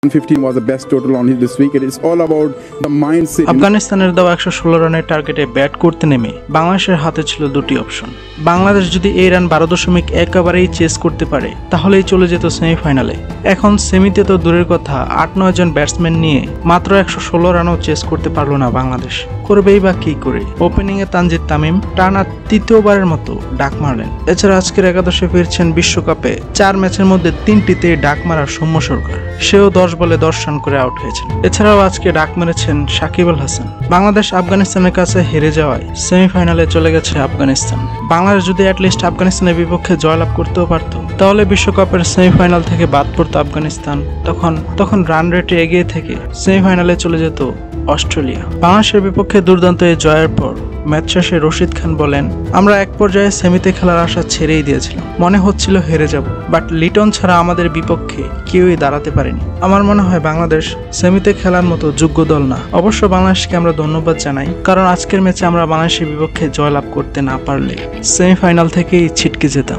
115 was the best total on this week. It is all about the mindset. আফগানিস্তানের দেওয়া 116 রানের টার্গেটে bat করতে নেমে বাংলাদেশের হাতে ছিল দুটি অপশন। বাংলাদেশ যদি এই রান 12.1 ওভারেই চেস করতে পারে তাহলেই চলে যেত সেমিফাইনালে। এখন সেমিতে তো দূরের কথা, 8-9 জন ব্যাটসম্যান নিয়ে মাত্র 116 রানও চেস করতে পারলো না বাংলাদেশ। করবেই বা কি করে? ওপেনিং এ তানজিদ তামিম টানা তৃতীয়বারের মতো ডাক মারলেন। এছাড়া আজকের একাদশে ফিরছেন বিশ্বকাপে 4 ম্যাচের মধ্যে 3টিতে ডাক মারার সৌম্য সরকার, সেও 10 বলে 10 রান করে আউট হয়েছেন। এছাড়াও আজকে ডাক মেরেছেন সাকিব আল হাসান। বাংলাদেশ আফগানিস্তানের কাছে হেরে যাওয়ায় সেমিফাইনালে চলে গেছে আফগানিস্তান। বাংলাদেশ যদি অ্যাটলিস্ট আফগানিস্তানের বিপক্ষে জয়লাভ করতেও পারত তাহলে বিশ্বকাপের সেমিফাইনাল থেকে বাদ পড়তো আফগানিস্তান। তখন রান রেটে এগিয়ে থেকে সেমিফাইনালে চলে যেত অস্ট্রেলিয়া। বাংলাদেশের বিপক্ষে দুর্দান্ত এই জয়ের পর ম্যাচ শেষে রশিদ খান বলেন, আমরা এক পর্যায়ে সেমিতে খেলার আশা ছেড়েই দিয়েছিলাম, মনে হচ্ছিল হেরে যাব, বাট লিটন ছাড়া আমাদের বিপক্ষে কেউই দাঁড়াতে পারেনি। আমার মনে হয় বাংলাদেশ সেমিতে খেলার মতো যোগ্য দল না। অবশ্য বাংলাদেশকে আমরা ধন্যবাদ জানাই, কারণ আজকের ম্যাচে আমরা বাংলাদেশের বিপক্ষে জয়লাভ করতে না পারলে সেমিফাইনাল থেকেই ছিটকে যেতাম।